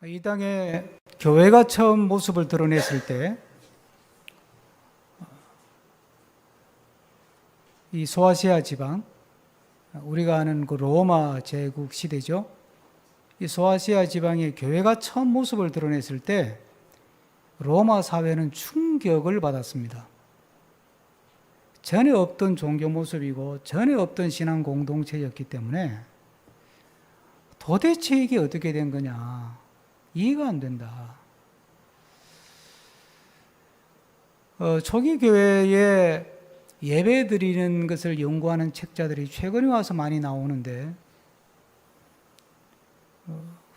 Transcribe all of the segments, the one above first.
이 땅에 교회가 처음 모습을 드러냈을 때, 이 소아시아 지방, 우리가 아는 그 로마 제국 시대죠. 이 소아시아 지방에 교회가 처음 모습을 드러냈을 때, 로마 사회는 충격을 받았습니다. 전에 없던 종교 모습이고, 전에 없던 신앙 공동체였기 때문에, 도대체 이게 어떻게 된 거냐. 이해가 안 된다. 초기 교회에 예배 드리는 것을 연구하는 책자들이 최근에 와서 많이 나오는데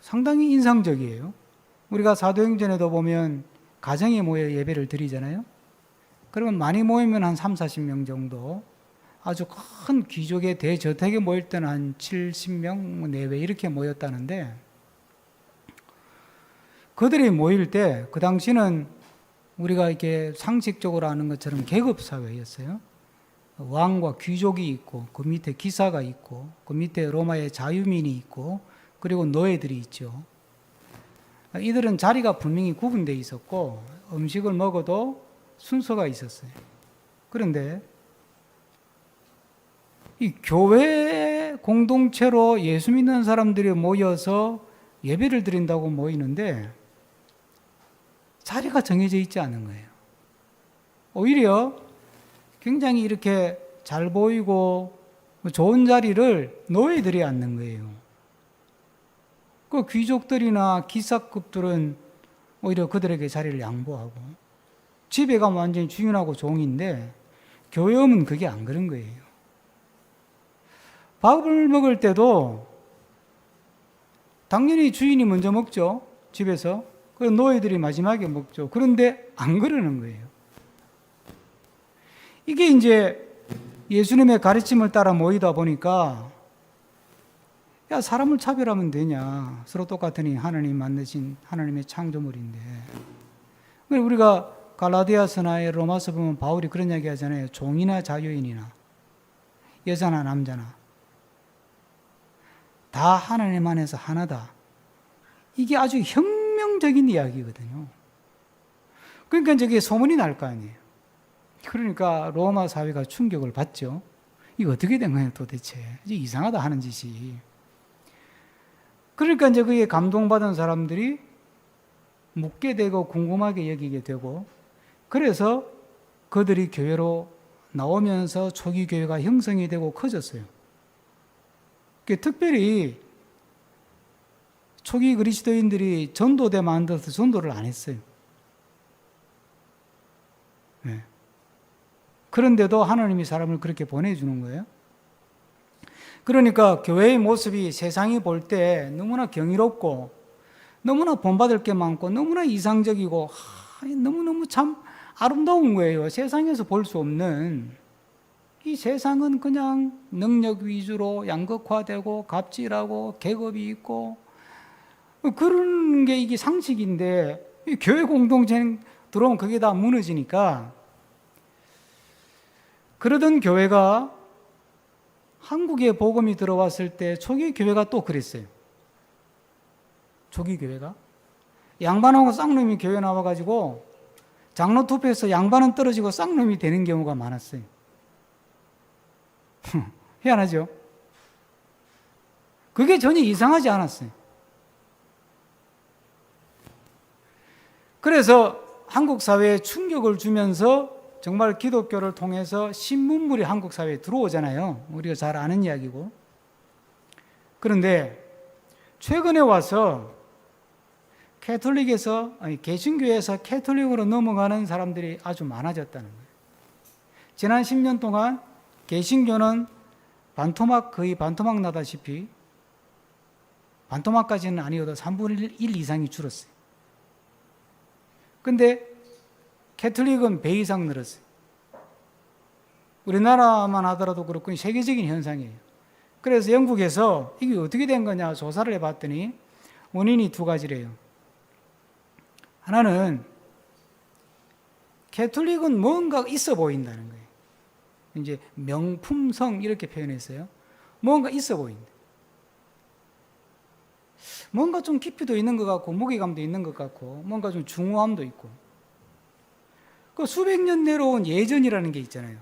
상당히 인상적이에요. 우리가 사도행전에도 보면 가정에 모여 예배를 드리잖아요. 그러면 많이 모이면 한 3, 40명 정도, 아주 큰 귀족의 대저택에 모일 때는 한 70명 내외 이렇게 모였다는데, 그들이 모일 때 그 당시는 우리가 이렇게 상식적으로 아는 것처럼 계급 사회였어요. 왕과 귀족이 있고, 그 밑에 기사가 있고, 그 밑에 로마의 자유민이 있고, 그리고 노예들이 있죠. 이들은 자리가 분명히 구분되어 있었고, 음식을 먹어도 순서가 있었어요. 그런데 이 교회 공동체로 예수 믿는 사람들이 모여서 예배를 드린다고 모이는데 자리가 정해져 있지 않은 거예요. 오히려 굉장히 이렇게 잘 보이고 좋은 자리를 노예들이 앉는 거예요. 그 귀족들이나 기사급들은 오히려 그들에게 자리를 양보하고, 집에 가면 완전히 주인하고 종인데 교회 오면 그게 안 그런 거예요. 밥을 먹을 때도 당연히 주인이 먼저 먹죠. 집에서. 그리고 노예들이 마지막에 먹죠. 그런데 안 그러는 거예요. 이게 이제 예수님의 가르침을 따라 모이다 보니까, 야, 사람을 차별하면 되냐. 서로 똑같으니 하나님 만드신 하나님의 창조물인데. 우리가 갈라디아서나 로마서 보면 바울이 그런 이야기 하잖아요. 종이나 자유인이나 여자나 남자나 다 하나님 안에서 하나다. 이게 아주 혁명적인 이야기거든요. 그러니까 저게 소문이 날 거 아니에요. 그러니까 로마 사회가 충격을 받죠. 이거 어떻게 된 거예요 도대체. 이제 이상하다 하는 짓이. 그러니까 이제 그게 감동받은 사람들이 묻게 되고 궁금하게 여기게 되고, 그래서 그들이 교회로 나오면서 초기 교회가 형성이 되고 커졌어요. 특별히 초기 그리스도인들이 전도대 만들어서 전도를 안 했어요. 네. 그런데도 하나님이 사람을 그렇게 보내주는 거예요. 그러니까 교회의 모습이 세상이 볼 때 너무나 경이롭고, 너무나 본받을 게 많고, 너무나 이상적이고, 너무너무 참 아름다운 거예요. 세상에서 볼 수 없는. 이 세상은 그냥 능력 위주로 양극화되고 갑질하고 계급이 있고 그런 게 이게 상식인데, 이 교회 공동체 들어오면 그게 다 무너지니까, 그러던 교회가 한국에 복음이 들어왔을 때 초기 교회가 또 그랬어요. 초기 교회가 양반하고 쌍놈이 교회 나와가지고 장로 투표에서 양반은 떨어지고 쌍놈이 되는 경우가 많았어요. 희한하죠? 그게 전혀 이상하지 않았어요. 그래서 한국 사회에 충격을 주면서 정말 기독교를 통해서 신문물이 한국 사회에 들어오잖아요. 우리가 잘 아는 이야기고. 그런데 최근에 와서 개신교에서 캐톨릭으로 넘어가는 사람들이 아주 많아졌다는 거예요. 지난 10년 동안 개신교는 거의 반토막 나다시피, 반토막까지는 아니어도 3분의 1 이상이 줄었어요. 근데 캐톨릭은 배 이상 늘었어요. 우리나라만 하더라도 그렇고 세계적인 현상이에요. 그래서 영국에서 이게 어떻게 된 거냐 조사를 해봤더니 원인이 두 가지래요. 하나는 캐톨릭은 뭔가 있어 보인다는 거예요. 이제 명품성 이렇게 표현했어요. 뭔가 있어 보인다. 뭔가 좀 깊이도 있는 것 같고 무게감도 있는 것 같고 뭔가 좀 중후함도 있고 그 수백 년 내려온 예전이라는 게 있잖아요.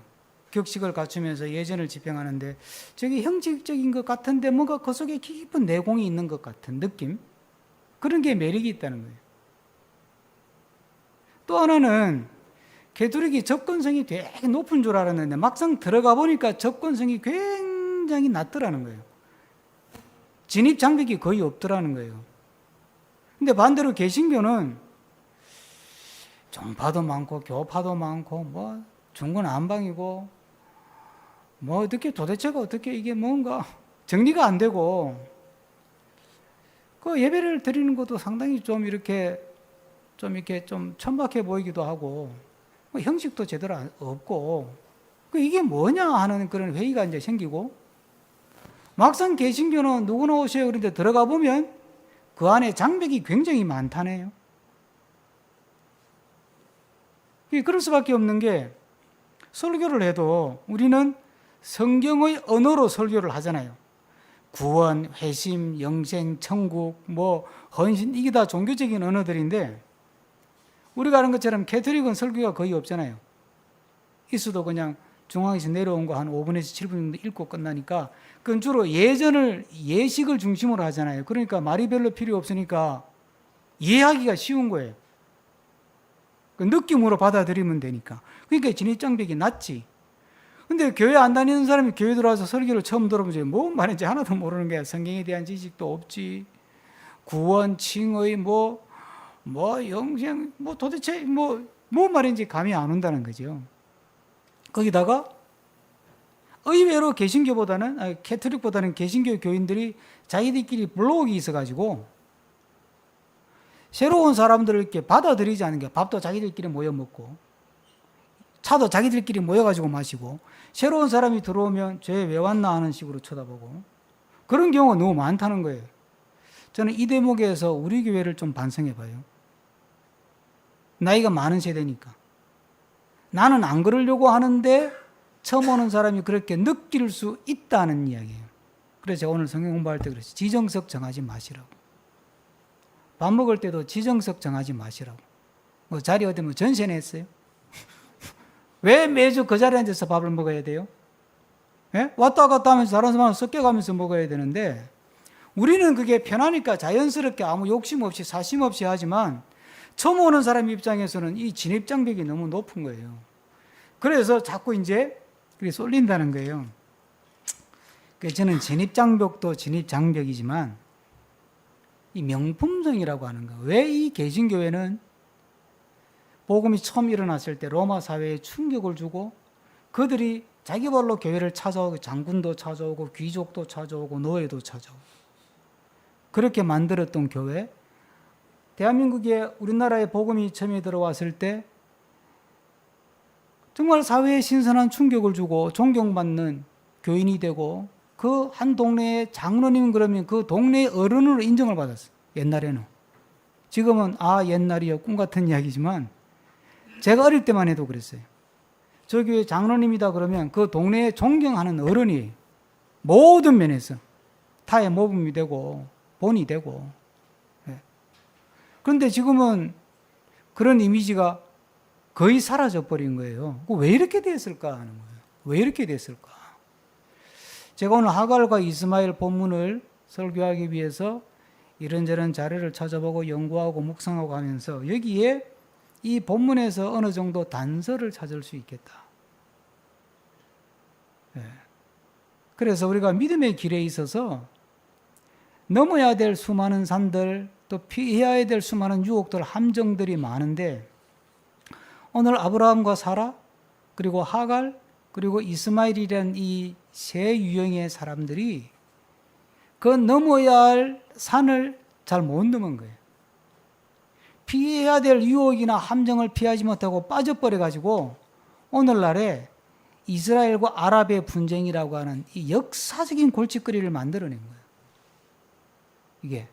격식을 갖추면서 예전을 집행하는데 저게 형식적인 것 같은데 뭔가 그 속에 깊은 내공이 있는 것 같은 느낌? 그런 게 매력이 있다는 거예요. 또 하나는 개토릭이 접근성이 되게 높은 줄 알았는데 막상 들어가 보니까 접근성이 굉장히 낮더라는 거예요. 진입 장벽이 거의 없더라는 거예요. 근데 반대로 개신교는 종파도 많고 교파도 많고 뭐 중구난방이고 뭐 어떻게 도대체가 어떻게 이게 뭔가 정리가 안 되고 그 예배를 드리는 것도 상당히 좀 이렇게 좀 천박해 보이기도 하고 뭐 형식도 제대로 없고 그 이게 뭐냐 하는 그런 회의가 이제 생기고 막상 개신교는 누구나 오세요 그런데 들어가 보면 그 안에 장벽이 굉장히 많다네요. 그럴 수밖에 없는 게 설교를 해도 우리는 성경의 언어로 설교를 하잖아요. 구원, 회심, 영생, 천국, 뭐 헌신 이게 다 종교적인 언어들인데 우리가 아는 것처럼 캐톨릭은 설교가 거의 없잖아요. 있어도 그냥 중앙에서 내려온 거 한 5분에서 7분 정도 읽고 끝나니까 그건 주로 예식을 중심으로 하잖아요. 그러니까 말이 별로 필요 없으니까 이해하기가 쉬운 거예요. 그 느낌으로 받아들이면 되니까. 그러니까 진입장벽이 낮지. 근데 교회 안 다니는 사람이 교회 들어와서 설교를 처음 들어보면 뭔 말인지 하나도 모르는 거야. 성경에 대한 지식도 없지. 구원, 칭의, 영생, 도대체 뭔 말인지 감이 안 온다는 거죠. 거기다가 의외로 캐톨릭보다는 개신교 교인들이 자기들끼리 블록이 있어가지고 새로운 사람들을 이렇게 받아들이지 않은 게 밥도 자기들끼리 모여 먹고 차도 자기들끼리 모여가지고 마시고 새로운 사람이 들어오면 쟤 왜 왔나 하는 식으로 쳐다보고 그런 경우가 너무 많다는 거예요. 저는 이 대목에서 우리 교회를 좀 반성해 봐요. 나이가 많은 세대니까. 나는 안 그러려고 하는데 처음 오는 사람이 그렇게 느낄 수 있다는 이야기예요. 그래서 제가 오늘 성경 공부할 때 그랬어요. 지정석 정하지 마시라고. 밥 먹을 때도 지정석 정하지 마시라고. 뭐 자리 어디 뭐 전세 냈어요? 왜 매주 그 자리에 앉아서 밥을 먹어야 돼요? 예? 왔다 갔다 하면서 다른 사람을 섞여가면서 먹어야 되는데 우리는 그게 편하니까 자연스럽게 아무 욕심 없이 사심 없이 하지만 처음 오는 사람 입장에서는 이 진입장벽이 너무 높은 거예요. 그래서 자꾸 이제 그게 쏠린다는 거예요. 그래서 저는 진입장벽도 진입장벽이지만 이 명품성이라고 하는 거. 왜 이 개신교회는 복음이 처음 일어났을 때 로마 사회에 충격을 주고 그들이 자기 발로 교회를 찾아오고 장군도 찾아오고 귀족도 찾아오고 노예도 찾아오고 그렇게 만들었던 교회. 대한민국에 우리나라에 복음이 처음에 들어왔을 때 정말 사회에 신선한 충격을 주고 존경받는 교인이 되고 그 한 동네의 장로님 그러면 그 동네의 어른으로 인정을 받았어요. 옛날에는. 지금은 옛날이요 꿈 같은 이야기지만 제가 어릴 때만 해도 그랬어요. 저 교회 장로님이다 그러면 그 동네에 존경하는 어른이 모든 면에서 타의 모범이 되고 본이 되고. 그런데 지금은 그런 이미지가 거의 사라져버린 거예요. 왜 이렇게 됐을까 하는 거예요. 왜 이렇게 됐을까? 제가 오늘 하갈과 이스마엘 본문을 설교하기 위해서 이런저런 자료를 찾아보고 연구하고 묵상하고 하면서 여기에 이 본문에서 어느 정도 단서를 찾을 수 있겠다. 그래서 우리가 믿음의 길에 있어서 넘어야 될 수많은 산들 또 피해야 될 수많은 유혹들 함정들이 많은데 오늘 아브라함과 사라 그리고 하갈 그리고 이스마엘이라는 이 세 유형의 사람들이 그 넘어야 할 산을 잘 못 넘은 거예요. 피해야 될 유혹이나 함정을 피하지 못하고 빠져버려가지고 오늘날에 이스라엘과 아랍의 분쟁이라고 하는 이 역사적인 골칫거리를 만들어낸 거예요. 이게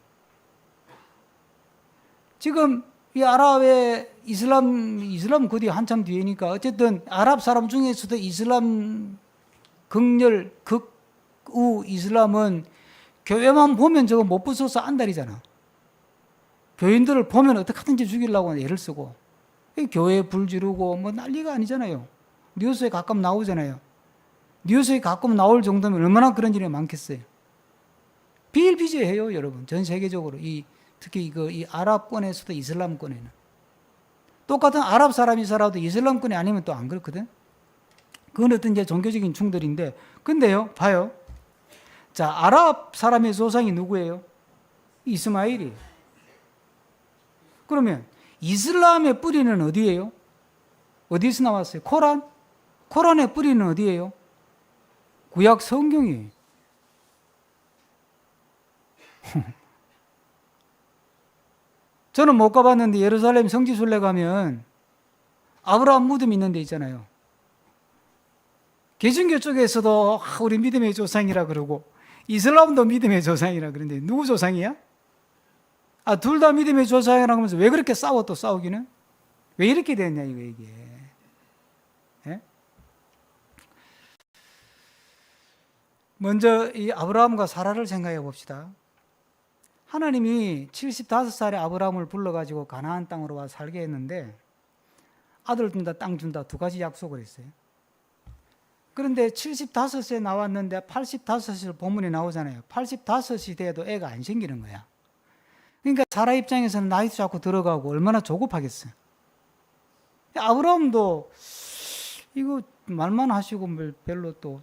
지금 이 아랍의 이슬람 그 뒤에 한참 뒤에니까 어쨌든 아랍 사람 중에서도 이슬람 극렬 극우 이슬람은 교회만 보면 저거 못 부숴서 안달이잖아. 교인들을 보면 어떻게 하든지 죽이려고 애를 쓰고, 교회에 불 지르고 뭐 난리가 아니잖아요. 뉴스에 가끔 나오잖아요. 뉴스에 가끔 나올 정도면 얼마나 그런 일이 많겠어요. 비일비재해요, 여러분. 전 세계적으로. 특히 이 아랍권에서도 이슬람권에는. 똑같은 아랍 사람이 살아도 이슬람권이 아니면 또 안 그렇거든. 그건 어떤 이제 종교적인 충돌인데, 근데요, 봐요. 자, 아랍 사람의 조상이 누구예요? 이스마일이에요. 그러면 이슬람의 뿌리는 어디예요? 어디서 나왔어요? 코란? 코란의 뿌리는 어디예요? 구약 성경이에요. 저는 못 가봤는데 예루살렘 성지순례 가면 아브라함 무덤 있는 데 있잖아요. 개신교 쪽에서도 우리 믿음의 조상이라 그러고 이슬람도 믿음의 조상이라 그러는데 누구 조상이야? 둘 다 믿음의 조상이라고 하면서 왜 그렇게 싸워 또 싸우기는? 왜 이렇게 됐냐 이게. 예? 먼저 이 아브라함과 사라를 생각해 봅시다. 하나님이 75살에 아브라함을 불러가지고 가나안 땅으로 와 살게 했는데 아들 준다, 땅 준다 두 가지 약속을 했어요. 그런데 75세 나왔는데 85세 본문에 나오잖아요. 85이 돼도 애가 안 생기는 거야. 그러니까 사라 입장에서는 나이도 자꾸 들어가고 얼마나 조급하겠어요. 아브라함도 이거 말만 하시고 별로 또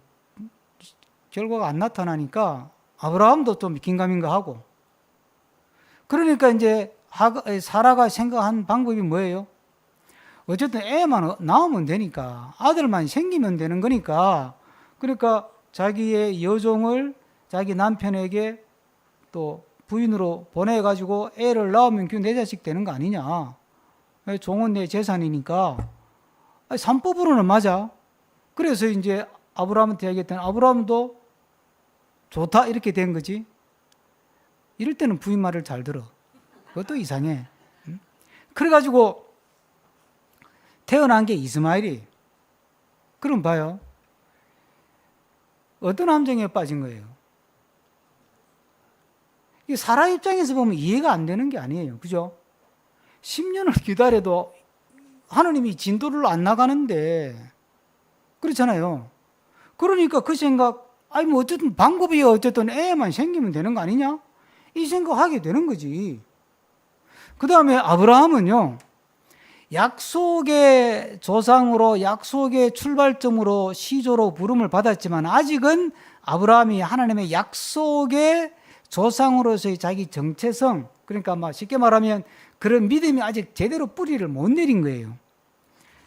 결과가 안 나타나니까 아브라함도 좀 긴가민가 하고, 그러니까 이제 사라가 생각한 방법이 뭐예요? 어쨌든 애만 낳으면 되니까, 아들만 생기면 되는 거니까, 그러니까 자기의 여종을 자기 남편에게 또 부인으로 보내가지고 애를 낳으면 내 자식 되는 거 아니냐. 종은 내 재산이니까. 산법으로는 맞아. 그래서 이제 아브라함한테 얘기했더니 아브라함도 좋다 이렇게 된 거지. 이럴 때는 부인 말을 잘 들어. 그것도 이상해. 그래가지고 태어난 게 이스마일이. 그럼 봐요. 어떤 함정에 빠진 거예요? 이 사라 입장에서 보면 이해가 안 되는 게 아니에요. 그죠? 10년을 기다려도 하나님이 진도를 안 나가는데, 그렇잖아요. 그러니까 그 생각, 뭐 어쨌든 방법이 어쨌든 애만 생기면 되는 거 아니냐? 이 생각하게 되는 거지. 그 다음에 아브라함은요, 약속의 조상으로, 약속의 출발점으로, 시조로 부름을 받았지만 아직은 아브라함이 하나님의 약속의 조상으로서의 자기 정체성, 그러니까 쉽게 말하면 그런 믿음이 아직 제대로 뿌리를 못 내린 거예요.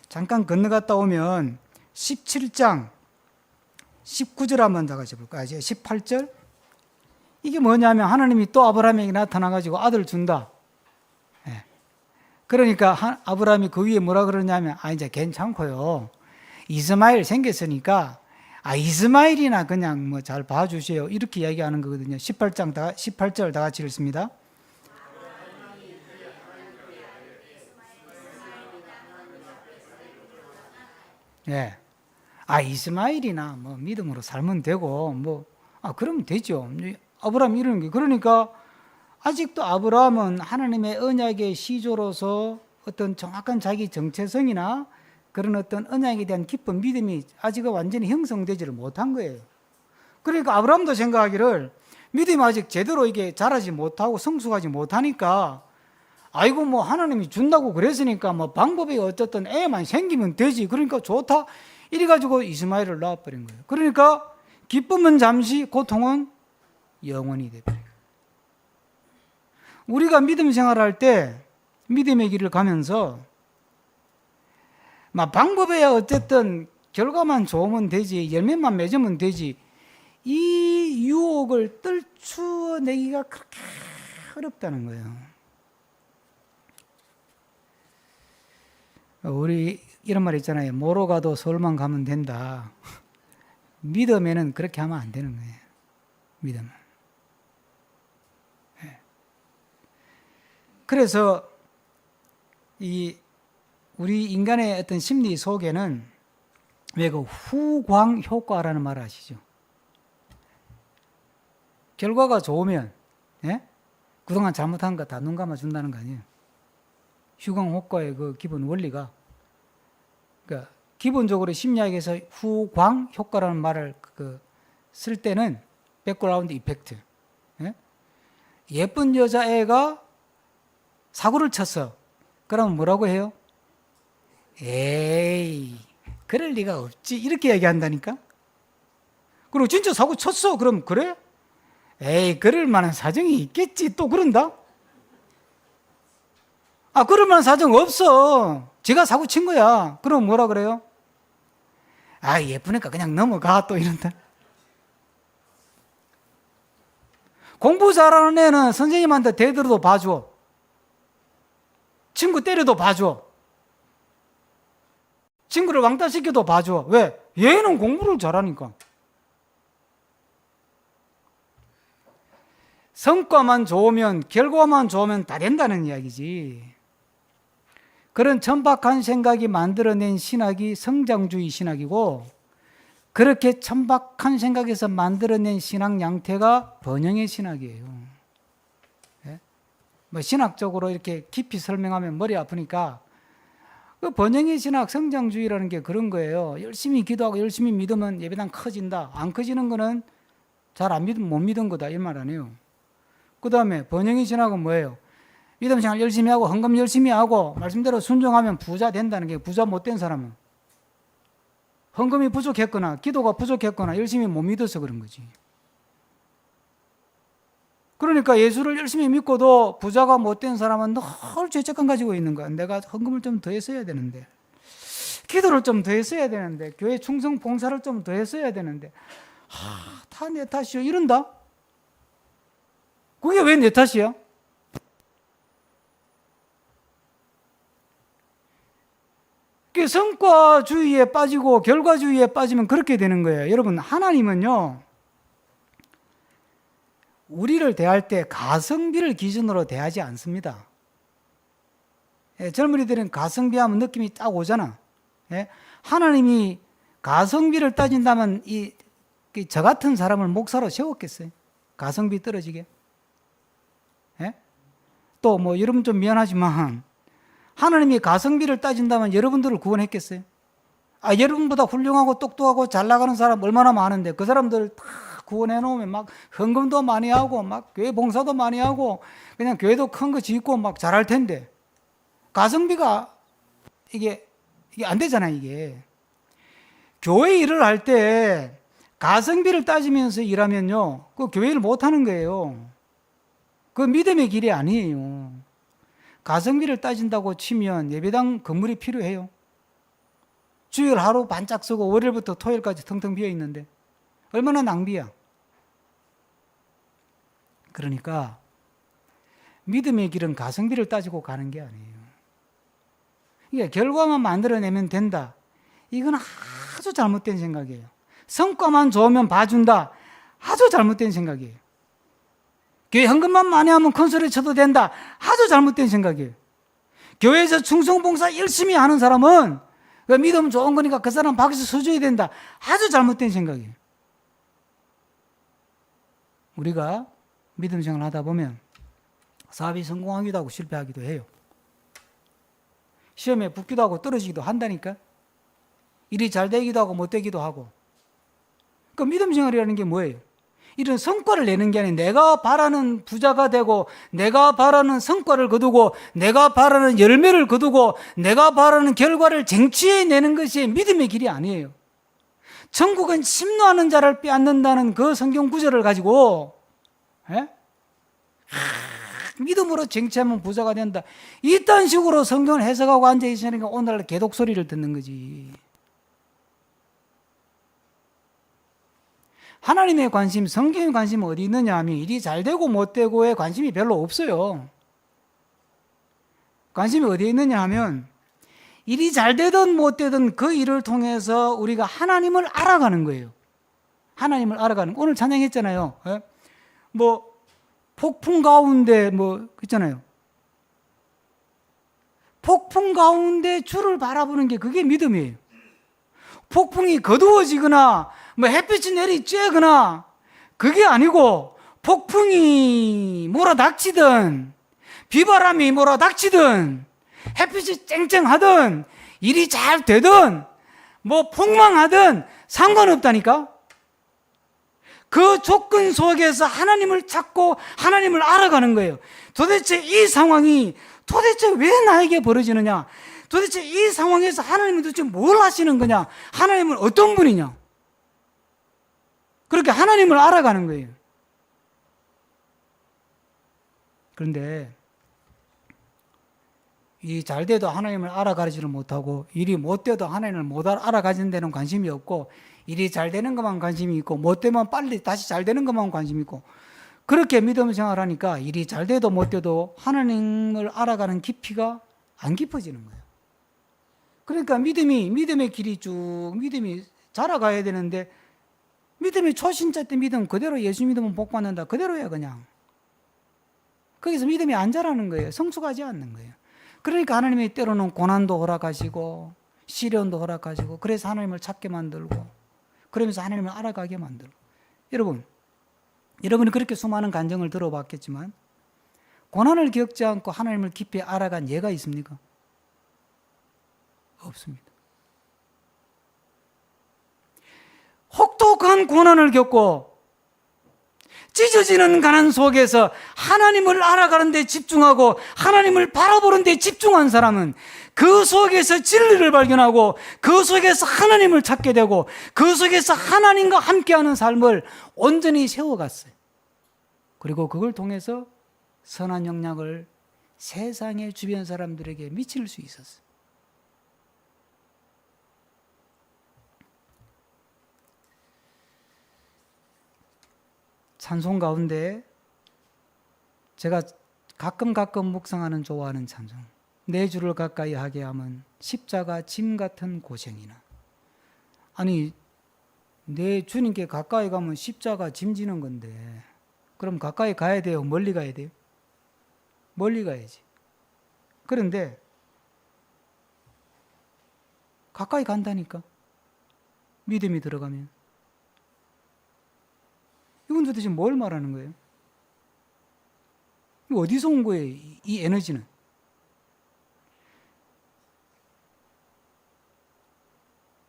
잠깐 건너갔다 오면 17장 19절 한번 더 같이 볼까요? 18절. 이게 뭐냐면 하나님이 또 아브라함에게 나타나가지고 아들 준다. 그러니까 아브라함이 그 위에 뭐라 그러냐면 이제 괜찮고요. 이스마일 생겼으니까 이스마일이나 그냥 뭐 잘 봐주세요. 이렇게 이야기하는 거거든요. 18절 다 같이 읽습니다. 예. 이스마일이나 뭐 믿음으로 살면 되고 그러면 되죠. 아브라함 이러는 게. 그러니까 아직도 아브라함은 하나님의 언약의 시조로서 어떤 정확한 자기 정체성이나 그런 어떤 언약에 대한 깊은 믿음이 아직 완전히 형성되지를 못한 거예요. 그러니까 아브라함도 생각하기를 믿음이 아직 제대로 이게 자라지 못하고 성숙하지 못하니까 뭐 하나님이 준다고 그랬으니까 방법이 어쨌든 애만 생기면 되지. 그러니까 좋다. 이래가지고 이스마엘을 낳아버린 거예요. 그러니까 기쁨은 잠시, 고통은 영원히 돼버려요. 우리가 믿음 생활할 때 믿음의 길을 가면서 방법에 어쨌든 결과만 좋으면 되지, 열매만 맺으면 되지, 이 유혹을 떨쳐내기가 그렇게 어렵다는 거예요. 우리 이런 말 있잖아요. 뭐로 가도 서울만 가면 된다. 믿음에는 그렇게 하면 안 되는 거예요. 믿음은. 그래서 우리 인간의 어떤 심리 속에는 왜 그 후광 효과라는 말 아시죠? 결과가 좋으면, 그동안 잘못한 거 다 눈 감아준다는 거 아니에요. 휴광호과의 그 기본 원리가, 그러니까 기본적으로 심리학에서 후광 효과라는 말을 쓸 때는 백그라운드 이펙트. 예? 예쁜 여자애가 사고를 쳤어. 그러면 뭐라고 해요? 에이, 그럴 리가 없지. 이렇게 얘기한다니까? 그리고 진짜 사고 쳤어. 그럼 그래? 에이, 그럴 만한 사정이 있겠지. 또 그런다? 아, 그럴 만한 사정 없어. 지가 사고 친 거야. 그럼 뭐라 그래요? 아, 예쁘니까 그냥 넘어가. 또 이런다. 공부 잘하는 애는 선생님한테 대들어도 봐줘. 친구 때려도 봐줘. 친구를 왕따시켜도 봐줘. 왜? 얘는 공부를 잘하니까. 성과만 좋으면, 결과만 좋으면 다 된다는 이야기지. 그런 천박한 생각이 만들어낸 신학이 성장주의 신학이고, 그렇게 천박한 생각에서 만들어낸 신학 양태가 번영의 신학이에요. 예? 뭐 신학적으로 이렇게 깊이 설명하면 머리 아프니까, 그 번영의 신학, 성장주의라는 게 그런 거예요. 열심히 기도하고 열심히 믿으면 예배당 커진다. 안 커지는 거는 잘 안 믿으면 못 믿은 거다. 이 말 아니에요. 그 다음에 번영의 신학은 뭐예요? 믿음 생활 열심히 하고 헌금 열심히 하고 말씀대로 순종하면 부자 된다는 게, 부자 못 된 사람은 헌금이 부족했거나 기도가 부족했거나 열심히 못 믿어서 그런 거지. 그러니까 예수를 열심히 믿고도 부자가 못 된 사람은 늘 죄책감 가지고 있는 거야. 내가 헌금을 좀 더 했어야 되는데, 기도를 좀 더 했어야 되는데, 교회 충성 봉사를 좀 더 했어야 되는데, 다 내 탓이요. 이런다? 그게 왜 내 탓이야? 그 성과주의에 빠지고 결과주의에 빠지면 그렇게 되는 거예요. 여러분, 하나님은요, 우리를 대할 때 가성비를 기준으로 대하지 않습니다. 예, 젊은이들은 가성비 하면 느낌이 딱 오잖아. 예? 하나님이 가성비를 따진다면 저 같은 사람을 목사로 세웠겠어요? 가성비 떨어지게? 예? 또 뭐 여러분 좀 미안하지만 하나님이 가성비를 따진다면 여러분들을 구원했겠어요? 아, 여러분보다 훌륭하고 똑똑하고 잘 나가는 사람 얼마나 많은데 그 사람들 다 구원해 놓으면 막 헌금도 많이 하고 막 교회 봉사도 많이 하고 그냥 교회도 큰 거 짓고 막 잘할 텐데, 가성비가 이게 안 되잖아. 이게 교회 일을 할 때 가성비를 따지면서 일하면요, 그 교회를 못 하는 거예요. 그 믿음의 길이 아니에요. 가성비를 따진다고 치면 예배당 건물이 필요해요. 주일 하루 반짝 쓰고 월요일부터 토요일까지 텅텅 비어 있는데 얼마나 낭비야. 그러니까 믿음의 길은 가성비를 따지고 가는 게 아니에요. 이게 결과만 만들어내면 된다. 이건 아주 잘못된 생각이에요. 성과만 좋으면 봐준다. 아주 잘못된 생각이에요. 교회 헌금만 많이 하면 큰 소리 쳐도 된다. 아주 잘못된 생각이에요. 교회에서 충성봉사 열심히 하는 사람은 믿음 좋은 거니까 그 사람 박수 쳐줘야 된다. 아주 잘못된 생각이에요. 우리가 믿음 생활을 하다 보면 사업이 성공하기도 하고 실패하기도 해요. 시험에 붙기도 하고 떨어지기도 한다니까. 일이 잘 되기도 하고 못 되기도 하고. 그 믿음 생활이라는 게 뭐예요? 이런 성과를 내는 게 아니라 내가 바라는 부자가 되고 내가 바라는 성과를 거두고 내가 바라는 열매를 거두고 내가 바라는 결과를 쟁취해내는 것이 믿음의 길이 아니에요. 천국은 심노하는 자를 빼앗는다는 그 성경 구절을 가지고 믿음으로 쟁취하면 부자가 된다. 이딴 식으로 성경을 해석하고 앉아있으니까 오늘날 개독 소리를 듣는 거지. 하나님의 관심, 성경의 관심은 어디 있느냐 하면 일이 잘 되고 못 되고에 관심이 별로 없어요. 관심이 어디에 있느냐 하면 일이 잘 되든 못 되든 그 일을 통해서 우리가 하나님을 알아가는 거예요. 하나님을 알아가는. 오늘 찬양했잖아요. 뭐 폭풍 가운데 뭐 있잖아요. 폭풍 가운데 주를 바라보는 게 그게 믿음이에요. 폭풍이 거두어지거나 뭐 햇빛이 내리쬐거나 그게 아니고 폭풍이 몰아닥치든 비바람이 몰아닥치든 햇빛이 쨍쨍하든 일이 잘 되든 뭐 폭망하든 상관없다니까. 그 조건 속에서 하나님을 찾고 하나님을 알아가는 거예요. 도대체 이 상황이 도대체 왜 나에게 벌어지느냐? 도대체 이 상황에서 하나님은 도대체 뭘 하시는 거냐? 하나님은 어떤 분이냐? 그렇게 하나님을 알아가는 거예요. 그런데 일이 잘 돼도 하나님을 알아가지를 못하고 일이 못 돼도 하나님을 못 알아가지는 데는 관심이 없고 일이 잘 되는 것만 관심이 있고 못 되면 빨리 다시 잘 되는 것만 관심이 있고 그렇게 믿음 생활을 하니까 일이 잘 돼도 못 돼도 하나님을 알아가는 깊이가 안 깊어지는 거예요. 그러니까 믿음의 길이 쭉 믿음이 자라가야 되는데 믿음이 초신자 때 믿음 그대로 예수 믿으면 복 받는다 그대로야 그냥. 거기서 믿음이 안 자라는 거예요. 성숙하지 않는 거예요. 그러니까 하나님이 때로는 고난도 허락하시고 시련도 허락하시고 그래서 하나님을 찾게 만들고 그러면서 하나님을 알아가게 만들고 여러분이 그렇게 수많은 간증을 들어봤겠지만 고난을 겪지 않고 하나님을 깊이 알아간 예가 있습니까? 없습니다. 혹독한 고난을 겪고 찢어지는 가난 속에서 하나님을 알아가는 데 집중하고 하나님을 바라보는 데 집중한 사람은 그 속에서 진리를 발견하고 그 속에서 하나님을 찾게 되고 그 속에서 하나님과 함께하는 삶을 온전히 세워갔어요. 그리고 그걸 통해서 선한 영향을 세상의 주변 사람들에게 미칠 수 있었어요. 찬송 가운데 제가 가끔 묵상하는 좋아하는 찬송 내 주를 가까이 하게 하면 십자가 짐 같은 고생이나 아니 내 주님께 가까이 가면 십자가 짐 지는 건데 그럼 가까이 가야 돼요? 멀리 가야 돼요? 멀리 가야지. 그런데 가까이 간다니까 믿음이 들어가면. 이건 도대체 뭘 말하는 거예요? 이거 어디서 온 거예요? 이 에너지는.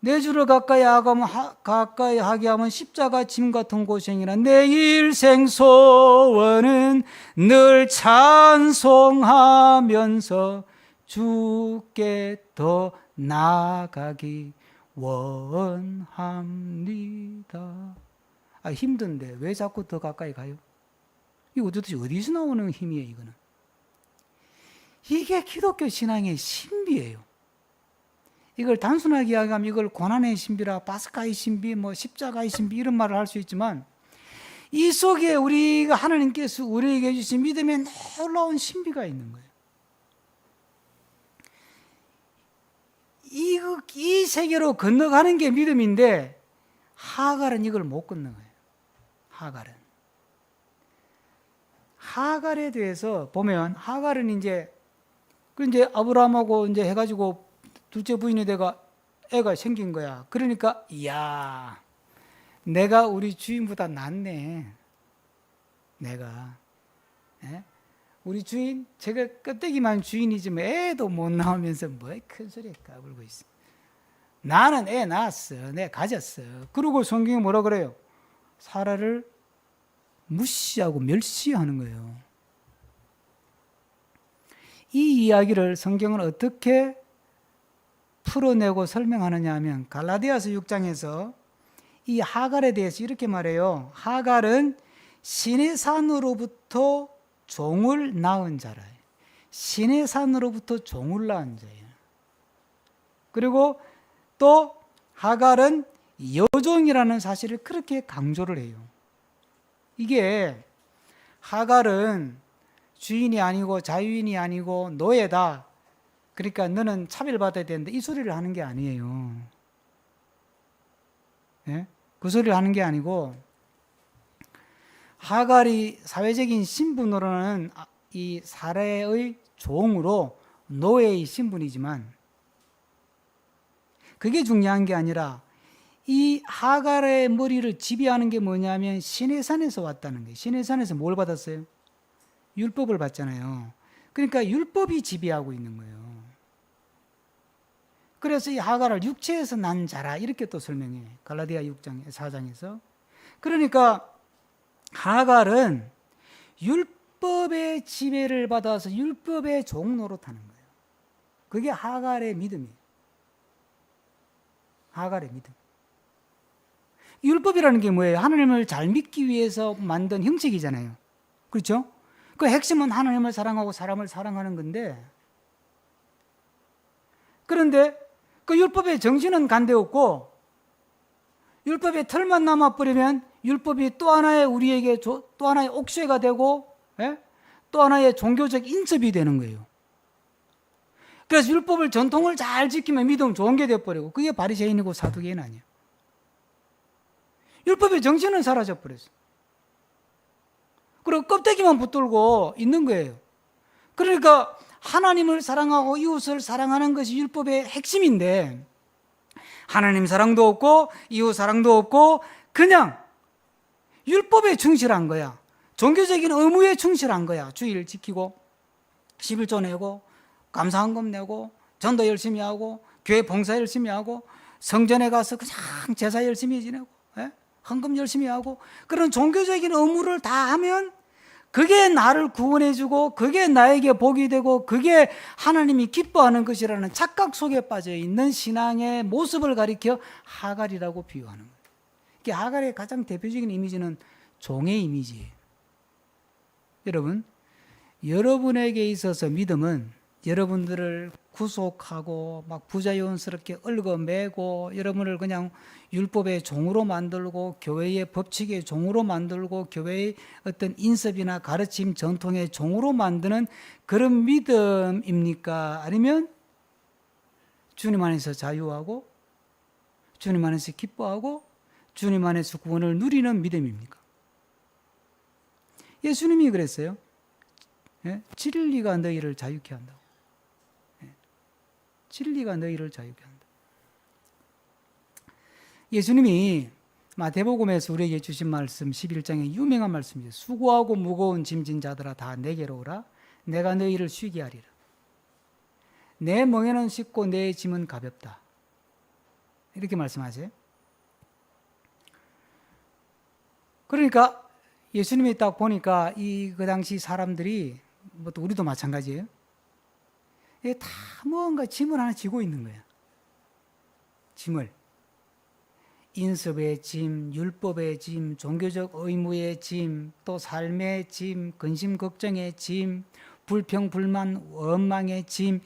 내 주를 가까이 하게 하면 십자가 짐 같은 고생이나 내 일생 소원은 늘 찬송하면서 주께 더 나아가기 원합니다. 힘든데 왜 자꾸 더 가까이 가요? 이거 도대체 어디서 나오는 힘이에요, 이거는? 이게 기독교 신앙의 신비예요. 이걸 단순하게 이야기하면 이걸 고난의 신비라 파스카의 신비, 십자가의 신비 이런 말을 할 수 있지만 이 속에 우리가 하나님께서 우리에게 주신 믿음의 놀라운 신비가 있는 거예요. 이 세계로 건너가는 게 믿음인데 하갈은 이걸 못 건너가요. 하갈에 대해서 보면 하갈은 이제 아브라함하고 이제 해가지고 둘째 부인이 돼가 애가 생긴 거야. 그러니까 이야 내가 우리 주인보다 낫네. 내가 우리 주인 제가 껍데기만 주인이지만 애도 못 낳으면서 뭐 큰 소리 까불고 있어. 나는 애 낳았어. 내가 가졌어. 그리고 성경이 뭐라 그래요? 사라를 무시하고 멸시하는 거예요. 이 이야기를 성경은 어떻게 풀어내고 설명하느냐 하면 갈라디아서 6장에서 이 하갈에 대해서 이렇게 말해요. 하갈은 신의 산으로부터 종을 낳은 자라. 신의 산으로부터 종을 낳은 자예요. 그리고 또 하갈은 여종이라는 사실을 그렇게 강조를 해요. 이게 하갈은 주인이 아니고 자유인이 아니고 노예다. 그러니까 너는 차별받아야 되는데 이 소리를 하는 게 아니에요. 그 소리를 하는 게 아니고 하갈이 사회적인 신분으로는 이 사라의 종으로 노예의 신분이지만 그게 중요한 게 아니라 이 하갈의 머리를 지배하는 게 뭐냐면 시내산에서 왔다는 거예요. 시내산에서 뭘 받았어요? 율법을 받잖아요. 그러니까 율법이 지배하고 있는 거예요. 그래서 이 하갈을 육체에서 난 자라 이렇게 또 설명해. 갈라디아 6장 4장에서. 그러니까 하갈은 율법의 지배를 받아서 율법의 종 노릇하는 거예요. 그게 하갈의 믿음이에요. 하갈의 믿음. 율법이라는 게 뭐예요? 하나님을 잘 믿기 위해서 만든 형식이잖아요. 그렇죠? 그 핵심은 하나님을 사랑하고 사람을 사랑하는 건데, 그런데 그 율법의 정신은 간데없고 율법의 털만 남아버리면 율법이 또 하나의 우리에게 또 하나의 옥죄가 되고, 예? 또 하나의 종교적 인습이 되는 거예요. 그래서 율법을 전통을 잘 지키면 믿음 좋은 게 되어버리고, 그게 바리새인이고 사두개인 아니에요. 율법의 정신은 사라져버렸어요. 그리고 껍데기만 붙들고 있는 거예요. 그러니까 하나님을 사랑하고 이웃을 사랑하는 것이 율법의 핵심인데, 하나님 사랑도 없고 이웃 사랑도 없고 그냥 율법에 충실한 거야. 종교적인 의무에 충실한 거야. 주일 지키고 11조 내고 감사헌금 내고 전도 열심히 하고 교회 봉사 열심히 하고 성전에 가서 그냥 제사 열심히 지내고, 예? 헌금 열심히 하고 그런 종교적인 의무를 다 하면 그게 나를 구원해주고 그게 나에게 복이 되고 그게 하나님이 기뻐하는 것이라는 착각 속에 빠져있는 신앙의 모습을 가리켜 하갈이라고 비유하는 거예요. 이게 하갈의 가장 대표적인 이미지는 종의 이미지예요. 여러분, 여러분에게 있어서 믿음은 여러분들을 구속하고 막 부자연스럽게 얽어매고 여러분을 그냥 율법의 종으로 만들고 교회의 법칙의 종으로 만들고 교회의 어떤 인습이나 가르침 전통의 종으로 만드는 그런 믿음입니까? 아니면 주님 안에서 자유하고 주님 안에서 기뻐하고 주님 안에서 구원을 누리는 믿음입니까? 예수님이 그랬어요. 예? 진리가 너희를 자유케 한다고. 진리가 너희를 자유케 한다. 예수님이 마태복음에서 우리에게 주신 말씀 11장의 유명한 말씀이죠. 수고하고 무거운 짐진 자들아 다 내게로 오라. 내가 너희를 쉬게 하리라. 내 멍에는 쉽고 내 짐은 가볍다. 이렇게 말씀하세요. 그러니까 예수님이 딱 보니까 그 당시 사람들이 뭐 또 우리도 마찬가지예요. 다 뭔가 짐을 하나 지고 있는 거야. 짐을. 인습의 짐, 율법의 짐, 종교적 의무의 짐, 또 삶의 짐, 근심 걱정의 짐, 불평, 불만, 원망의 짐,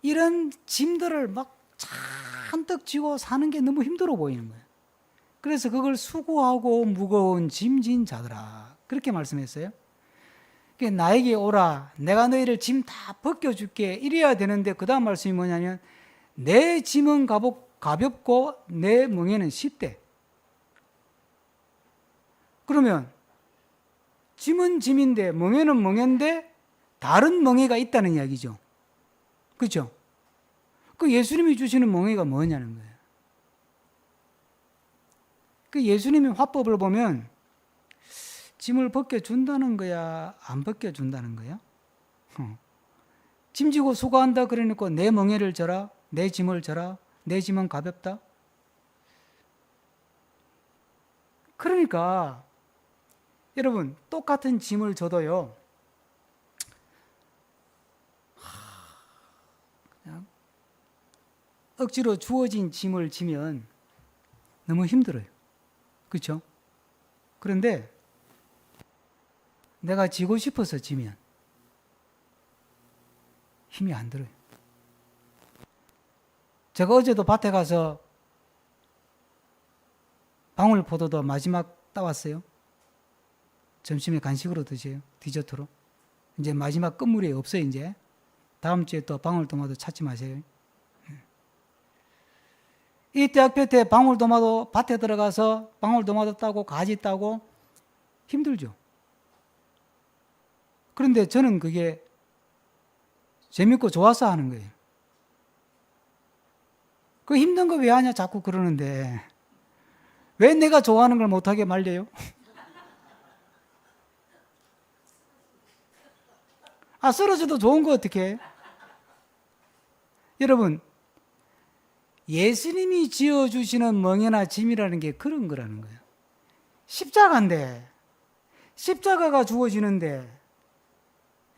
이런 짐들을 막 잔뜩 지고 사는 게 너무 힘들어 보이는 거예요. 그래서 그걸 수고하고 무거운 짐진 자들아. 그렇게 말씀했어요. 나에게 오라. 내가 너희를 짐 다 벗겨줄게. 이래야 되는데 그 다음 말씀이 뭐냐면 내 짐은 가볍고 내 멍에는 쉽대. 그러면 짐은 짐인데 멍에는 멍에인데 다른 멍에가 있다는 이야기죠. 그렇죠? 그 예수님이 주시는 멍에가 뭐냐는 거예요. 그 예수님이 화법을 보면 짐을 벗겨준다는 거야? 안 벗겨준다는 거야? 짐지고 수고한다 그러니까 내 멍에를 져라, 내 짐을 져라, 내 짐은 가볍다. 그러니까 여러분 똑같은 짐을 져도요, 그냥 억지로 주어진 짐을 지면 너무 힘들어요. 그렇죠? 그런데 내가 지고 싶어서 지면 힘이 안 들어요. 제가 어제도 밭에 가서 방울포도도 마지막 따왔어요. 점심에 간식으로 드세요. 디저트로. 이제 마지막 끝물이 없어요. 이제 다음 주에 또 방울토마토 찾지 마세요. 이 대학 볕에 방울토마토 밭에 들어가서 방울토마토 따고 가지 따고 힘들죠. 그런데 저는 그게 재밌고 좋아서 하는 거예요. 그 힘든 거 왜 하냐 자꾸 그러는데 왜 내가 좋아하는 걸 못하게 말려요? 쓰러져도 좋은 거 어떻게 해? 여러분, 예수님이 지어주시는 멍에나 짐이라는 게 그런 거라는 거예요. 십자가인데, 십자가가 주어지는데,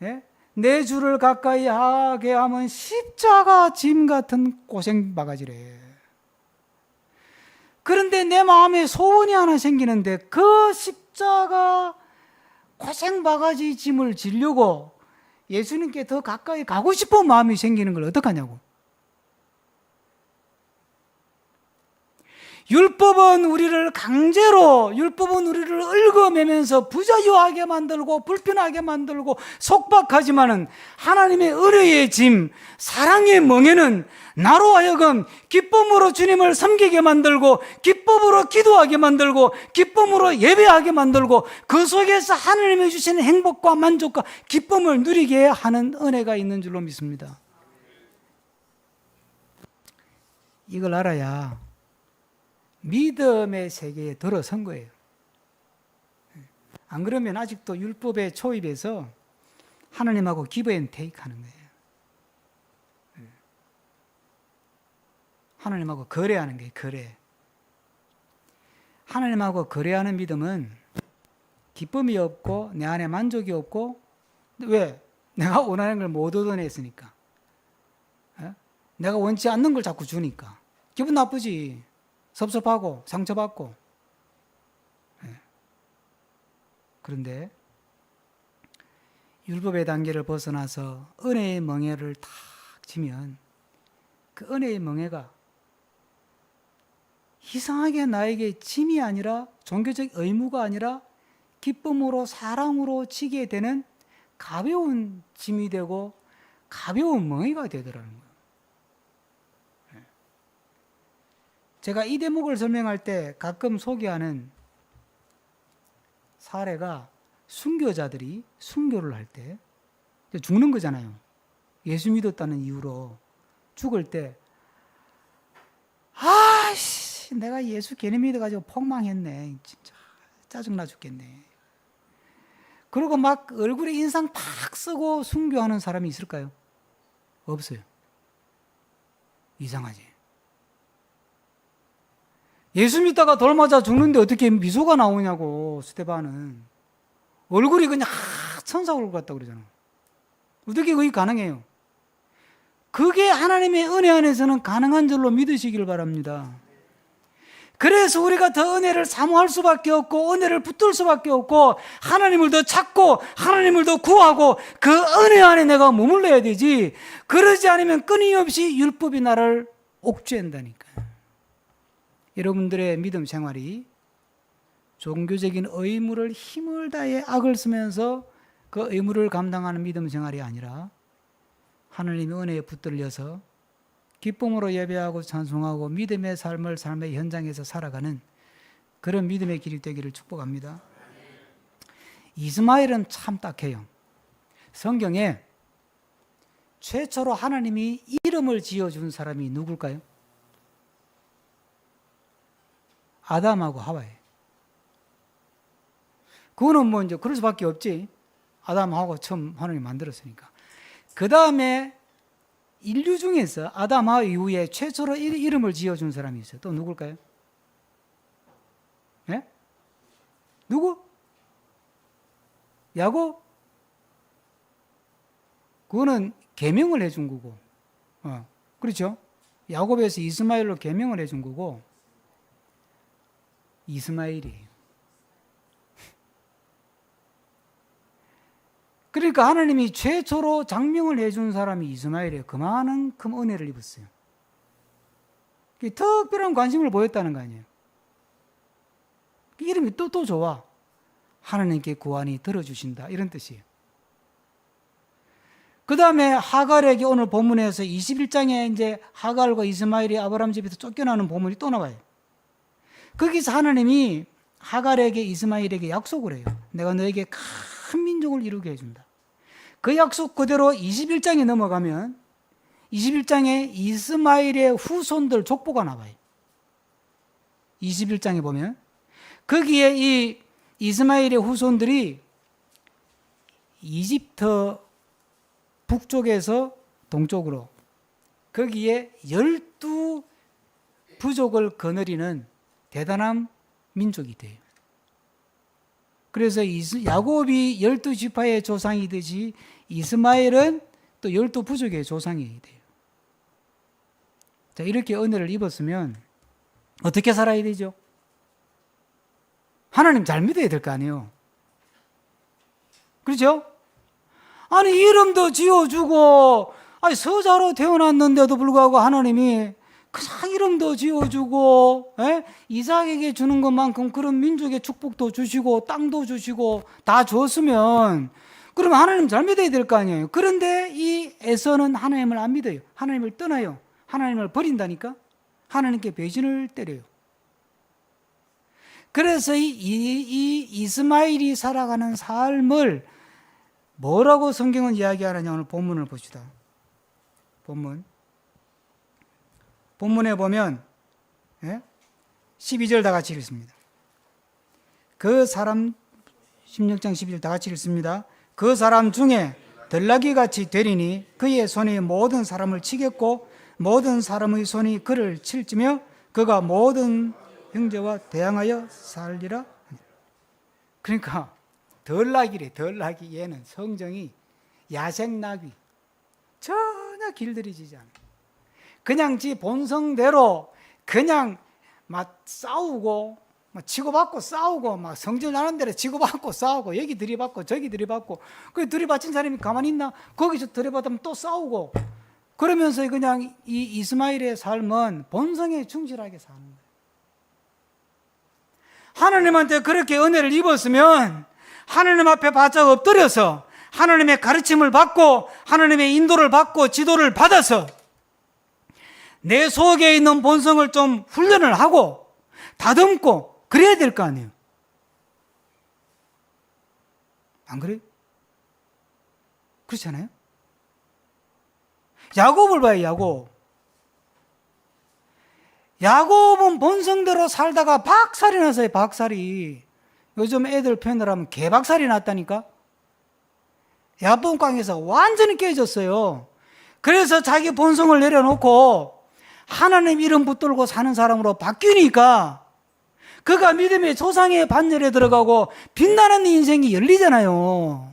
예? 내 주를 가까이 하게 하면 십자가 짐 같은 고생 바가지래. 그런데 내 마음에 소원이 하나 생기는데 그 십자가 고생 바가지 짐을 지려고 예수님께 더 가까이 가고 싶은 마음이 생기는 걸 어떡하냐고. 율법은 우리를 강제로, 율법은 우리를 얽어매면서 부자유하게 만들고 불편하게 만들고 속박하지만은 하나님의 은혜의 짐, 사랑의 멍에는 나로 하여금 기쁨으로 주님을 섬기게 만들고 기쁨으로 기도하게 만들고 기쁨으로 예배하게 만들고 그 속에서 하나님이 주시는 행복과 만족과 기쁨을 누리게 하는 은혜가 있는 줄로 믿습니다. 이걸 알아야 믿음의 세계에 들어선 거예요. 안 그러면 아직도 율법에 초입해서 하나님하고 기브앤테이크 하는 거예요. 하나님하고 거래하는 거예요. 거래. 하나님하고 거래하는 믿음은 기쁨이 없고 내 안에 만족이 없고, 왜? 내가 원하는 걸 못 얻어냈으니까. 내가 원치 않는 걸 자꾸 주니까 기분 나쁘지. 섭섭하고 상처받고. 그런데 율법의 단계를 벗어나서 은혜의 멍에를 탁 치면 그 은혜의 멍에가 이상하게 나에게 짐이 아니라 종교적 의무가 아니라 기쁨으로 사랑으로 치게 되는 가벼운 짐이 되고 가벼운 멍에가 되더라는 거예요. 제가 이 대목을 설명할 때 가끔 소개하는 사례가 순교자들이 순교를 할 때 죽는 거잖아요. 예수 믿었다는 이유로 죽을 때 아씨 내가 예수 괜히 믿어가지고 폭망했네. 진짜 짜증나 죽겠네. 그리고 막 얼굴에 인상 팍 쓰고 순교하는 사람이 있을까요? 없어요. 이상하지. 예수 믿다가 돌 맞아 죽는데 어떻게 미소가 나오냐고. 스데반은 얼굴이 그냥 천사 얼굴 같다고 그러잖아. 어떻게 그게 가능해요? 그게 하나님의 은혜 안에서는 가능한 줄로 믿으시길 바랍니다. 그래서 우리가 더 은혜를 사모할 수밖에 없고 은혜를 붙들 수밖에 없고 하나님을 더 찾고 하나님을 더 구하고 그 은혜 안에 내가 머물러야 되지. 그러지 않으면 끊임없이 율법이 나를 옥죄한다니까요. 여러분들의 믿음 생활이 종교적인 의무를 힘을 다해 악을 쓰면서 그 의무를 감당하는 믿음 생활이 아니라 하나님의 은혜에 붙들려서 기쁨으로 예배하고 찬송하고 믿음의 삶을 삶의 현장에서 살아가는 그런 믿음의 길이 되기를 축복합니다. 이스마엘은 참 딱해요. 성경에 최초로 하나님이 이름을 지어준 사람이 누굴까요? 아담하고 하와예요. 그거는 뭐 이제 그럴 수밖에 없지. 아담하고 처음 하나님 만들었으니까. 그 다음에 인류 중에서 아담 하와 이후에 최초로 이름을 지어준 사람이 있어요. 또 누굴까요? 예? 누구? 야곱? 그거는 계명을 해준 거고. 그렇죠? 야곱에서 이스마엘로 계명을 해준 거고. 이스마엘이에요. 그러니까 하나님이 최초로 장명을 해준 사람이 이스마엘이에요. 그만큼 은혜를 입었어요. 특별한 관심을 보였다는 거 아니에요. 이름이 또 좋아. 하나님께 구하니 들어주신다. 이런 뜻이에요. 그 다음에 하갈에게 오늘 본문에서 21장에 이제 하갈과 이스마엘이 아브라함 집에서 쫓겨나는 본문이 또 나와요. 거기서 하나님이 하갈에게 이스마엘에게 약속을 해요. 내가 너에게 큰 민족을 이루게 해준다. 그 약속 그대로 21장에 넘어가면 21장에 이스마엘의 후손들 족보가 나와요. 21장에 보면 거기에 이 이스마엘의 후손들이 이집트 북쪽에서 동쪽으로 거기에 12부족을 거느리는 대단한 민족이 돼요. 그래서 야곱이 12지파의 조상이듯이 이스마엘은 또 12부족의 조상이 돼요. 자, 이렇게 은혜를 입었으면 어떻게 살아야 되죠? 하나님 잘 믿어야 될 거 아니에요. 그렇죠? 아니, 이름도 지어주고, 아니, 서자로 태어났는데도 불구하고 하나님이 그냥 이름도 지어주고, 이삭에게 주는 것만큼 그런 민족의 축복도 주시고, 땅도 주시고, 다 줬으면, 그러면 하나님 잘 믿어야 될 거 아니에요. 그런데 이 에서는 하나님을 안 믿어요. 하나님을 떠나요. 하나님을 버린다니까? 하나님께 배신을 때려요. 그래서 이 이스마엘이 살아가는 삶을 뭐라고 성경은 이야기하느냐, 오늘 본문을 봅시다. 본문에 보면 12절 다 같이 읽습니다. 그 사람, 16장 12절 다 같이 읽습니다. 그 사람 중에 들나귀같이 되리니 그의 손이 모든 사람을 치겠고 모든 사람의 손이 그를 칠지며 그가 모든 형제와 대항하여 살리라. 그러니까 덜나귀래. 덜나귀. 얘는 성정이 야생나귀. 전혀 길들이지지 않아. 그냥 지 본성대로 그냥 막 싸우고 막 치고받고 싸우고 막 성질 나는 대로 치고받고 싸우고 여기 들이받고 저기 들이받고 그 들이받친 사람이 가만히 있나? 거기서 들이받으면 또 싸우고 그러면서 그냥 이 이스마엘의 삶은 본성에 충실하게 사는 거예요. 하나님한테 그렇게 은혜를 입었으면 하나님 앞에 바짝 엎드려서 하나님의 가르침을 받고 하나님의 인도를 받고 지도를 받아서 내 속에 있는 본성을 좀 훈련을 하고 다듬고 그래야 될 거 아니에요. 안 그래요? 그렇지 않아요? 야곱을 봐요. 야곱은 본성대로 살다가 박살이 났어요. 박살이. 요즘 애들 표현을 하면 개박살이 났다니까. 야복강에서 완전히 깨졌어요. 그래서 자기 본성을 내려놓고 하나님 이름 붙들고 사는 사람으로 바뀌니까 그가 믿음의 조상의 반열에 들어가고 빛나는 인생이 열리잖아요.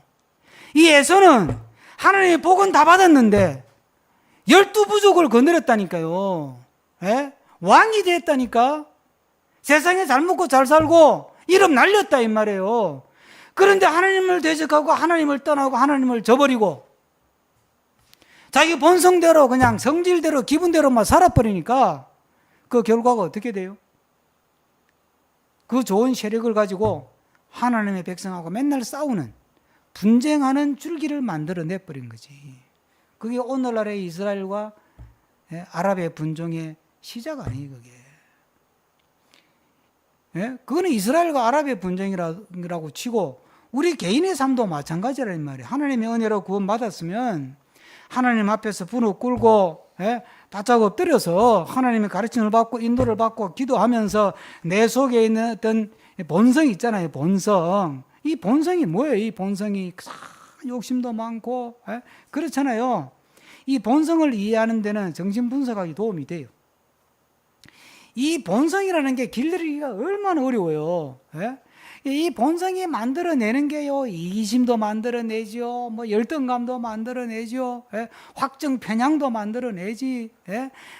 이 에서는 하나님의 복은 다 받았는데 12부족을 거느렸다니까요. 왕이 됐다니까. 세상에 잘 먹고 잘 살고 이름 날렸다 이 말이에요. 그런데 하나님을 대적하고 하나님을 떠나고 하나님을 저버리고 자기 본성대로 그냥 성질대로 기분대로만 살아버리니까 그 결과가 어떻게 돼요? 그 좋은 세력을 가지고 하나님의 백성하고 맨날 싸우는 분쟁하는 줄기를 만들어내버린 거지. 그게 오늘날의 이스라엘과 아랍의 분쟁의 시작 아니에요, 그게. 그거는 이스라엘과 아랍의 분쟁이라고 치고 우리 개인의 삶도 마찬가지라는 말이에요. 하나님의 은혜로 구원받았으면 하나님 앞에서 분을 꿇고 바짝 엎드려서 하나님의 가르침을 받고 인도를 받고 기도하면서 내 속에 있는 어떤 본성이 있잖아요. 본성. 이 본성이 뭐예요? 이 본성이 욕심도 많고 그렇잖아요. 이 본성을 이해하는 데는 정신분석학이 도움이 돼요. 이 본성이라는 게 길들이기가 얼마나 어려워요. 이 본성이 만들어내는 게요, 이기심도 만들어내죠, 뭐 열등감도 만들어내죠, 확정 편향도 만들어내지,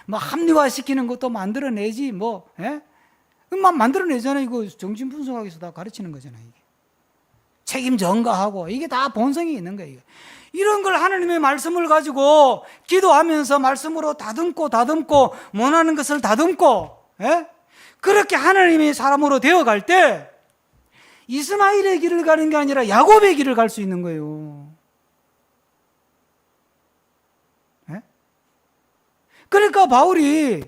뭐 합리화시키는 것도 만들어내지, 막 만들어내잖아요. 이거 정신분석학에서 다 가르치는 거잖아요. 이게. 책임 전가하고 이게 다 본성이 있는 거예요. 이런 걸 하나님의 말씀을 가지고 기도하면서 말씀으로 다듬고 원하는 것을 다듬고 그렇게 하나님의 사람으로 되어갈 때 이스마엘의 길을 가는 게 아니라 야곱의 길을 갈 수 있는 거예요. 그러니까 바울이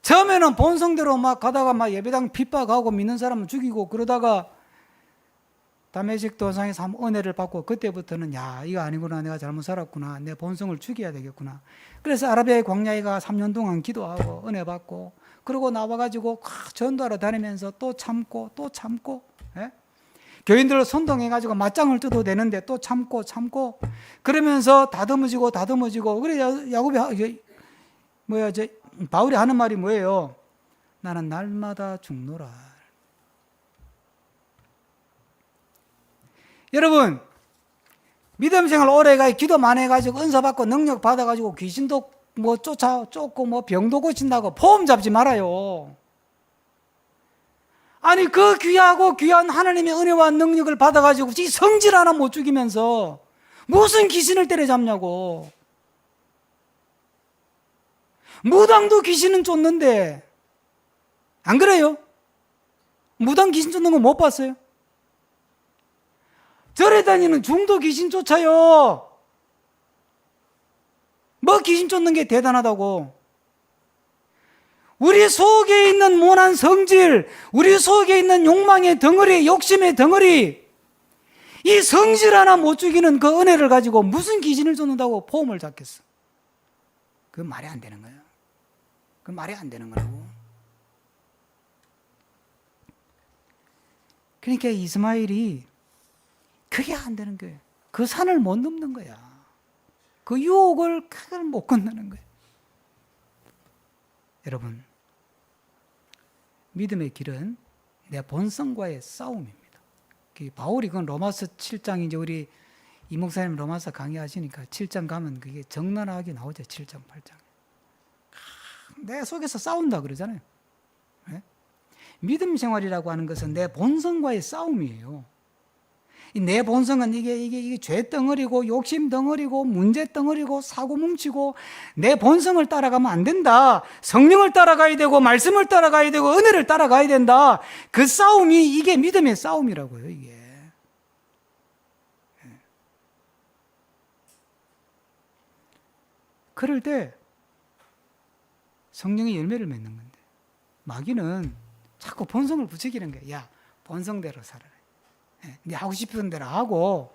처음에는 본성대로 막 가다가 막 예배당 핍박하고 믿는 사람은 죽이고 그러다가 다메섹 도상에서 한 은혜를 받고 그때부터는 야 이거 아니구나, 내가 잘못 살았구나, 내 본성을 죽여야 되겠구나. 그래서 아라비아의 광야에 가 3년 동안 기도하고 은혜 받고 그러고 나와가지고 전도하러 다니면서 또 참고 또 참고, 예? 교인들 선동해가지고 맞짱을 떠도 되는데 또 참고 참고 그러면서 다듬어지고 다듬어지고. 그래 야곱이 바울이 하는 말이 뭐예요? 나는 날마다 죽노라. 여러분, 믿음 생활 오래가 기도 많이 해가지고 은사 받고 능력 받아가지고 귀신도 뭐 쫓고 뭐 병도 고친다고 보험 잡지 말아요. 아니 그 귀하고 귀한 하나님의 은혜와 능력을 받아가지고 이 성질 하나 못 죽이면서 무슨 귀신을 때려잡냐고. 무당도 귀신은 쫓는데 안 그래요? 무당 귀신 쫓는 거 못 봤어요? 절에 다니는 중도 귀신 쫓아요. 뭐 귀신 쫓는 게 대단하다고. 우리 속에 있는 모난 성질, 우리 속에 있는 욕망의 덩어리, 욕심의 덩어리, 이 성질 하나 못 죽이는 그 은혜를 가지고 무슨 귀신을 쫓는다고 보험을 잡겠어. 그 말이 안 되는 거예요. 그 말이 안 되는 거라고. 그러니까 이스마엘이 그게 안 되는 거예요. 그 산을 못 넘는 거야. 그 유혹을 그걸 못 건너는 거예요. 여러분, 믿음의 길은 내 본성과의 싸움입니다. 바울이 그건 로마서 7장, 이제 우리 이 목사님 로마서 강의하시니까 7장 가면 그게 적나라하게 나오죠. 7장, 8장. 내 속에서 싸운다 그러잖아요. 네? 믿음 생활이라고 하는 것은 내 본성과의 싸움이에요. 내 본성은 이게 죄 덩어리고 욕심 덩어리고 문제 덩어리고 사고 뭉치고 내 본성을 따라가면 안 된다. 성령을 따라가야 되고 말씀을 따라가야 되고 은혜를 따라가야 된다. 그 싸움이 이게 믿음의 싸움이라고요. 이게. 그럴 때 성령의 열매를 맺는 건데 마귀는 자꾸 본성을 부추기는 거야. 야, 본성대로 살아라. 네 하고 싶은 대로 하고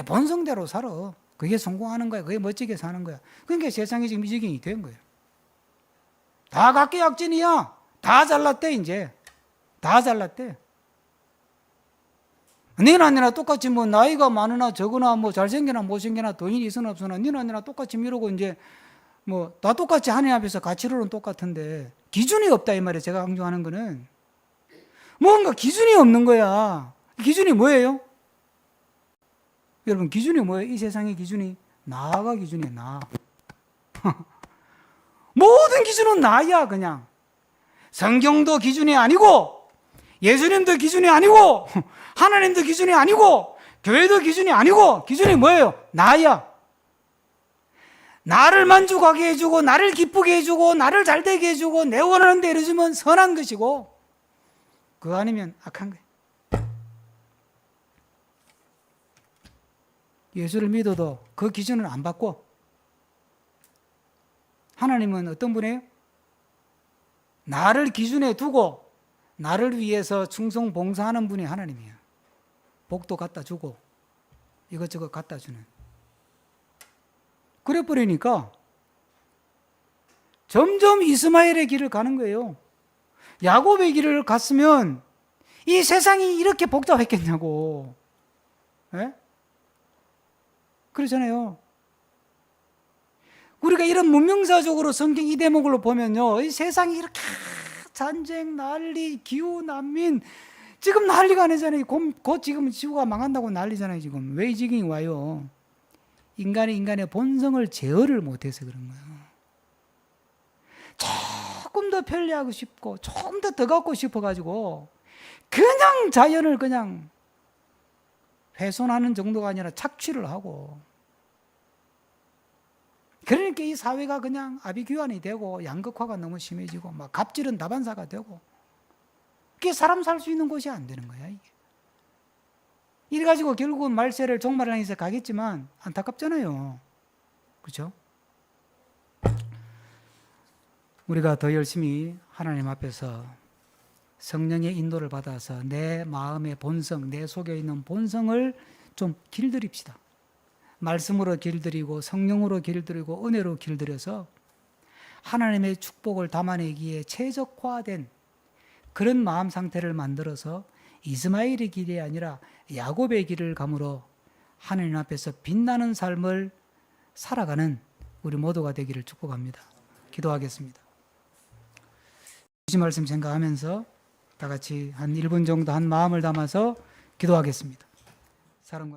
본성대로 살아. 그게 성공하는 거야. 그게 멋지게 사는 거야. 그러니까 세상이 지금 이 지경이 된 거예요. 다 각계약진이야. 다 잘났대 이제. 다 잘났대. 니나 아니나 똑같이 뭐 나이가 많으나 적으나 뭐 잘생기나 못생기나 돈이 있으나 없으나 니나 아니나 똑같이 미루고 이제 뭐 다 똑같이 하나님 앞에서 가치로는 똑같은데 기준이 없다 이 말이에요. 제가 강조하는 거는 뭔가 기준이 없는 거야. 기준이 뭐예요? 여러분 기준이 뭐예요? 이 세상의 기준이 나가 기준이야. 나. 모든 기준은 나야. 그냥 성경도 기준이 아니고 예수님도 기준이 아니고 하나님도 기준이 아니고 교회도 기준이 아니고 기준이 뭐예요? 나야. 나를 만족하게 해주고 나를 기쁘게 해주고 나를 잘되게 해주고 내 원하는 대로 해주면 선한 것이고 그거 아니면 악한 거예요. 예수를 믿어도 그 기준을 안 바꿔. 하나님은 어떤 분이에요? 나를 기준에 두고 나를 위해서 충성 봉사하는 분이 하나님이야. 복도 갖다 주고 이것저것 갖다 주는. 그래 버리니까 점점 이스마엘의 길을 가는 거예요. 야곱의 길을 갔으면 이 세상이 이렇게 복잡했겠냐고. 예? 그러잖아요. 우리가 이런 문명사적으로 성경 이 대목으로 보면요, 이 세상이 이렇게 전쟁, 난리, 기후, 난민, 지금 난리가 아니잖아요. 곧 지금 지구가 망한다고 난리잖아요. 지금 왜 이 지경이 와요? 인간이 인간의 본성을 제어를 못해서 그런 거예요. 조금 더 편리하고 싶고, 조금 더 갖고 싶어가지고 그냥 자연을 그냥 훼손하는 정도가 아니라 착취를 하고. 그러니까 이 사회가 그냥 아비규환이 되고 양극화가 너무 심해지고 막 갑질은 다반사가 되고 그게 사람 살 수 있는 곳이 안 되는 거야 이게. 이래가지고 결국은 말세를 종말을 향해서 가겠지만 안타깝잖아요. 그렇죠? 우리가 더 열심히 하나님 앞에서 성령의 인도를 받아서 내 마음의 본성, 내 속에 있는 본성을 좀 길들입시다. 말씀으로 길들이고 성령으로 길들이고 은혜로 길들여서 하나님의 축복을 담아내기에 최적화된 그런 마음 상태를 만들어서 이스마엘의 길이 아니라 야곱의 길을 감으로 하나님 앞에서 빛나는 삶을 살아가는 우리 모두가 되기를 축복합니다. 기도하겠습니다. 주신 말씀 생각하면서 다 같이 한 1분 정도 한 마음을 담아서 기도하겠습니다. 사랑과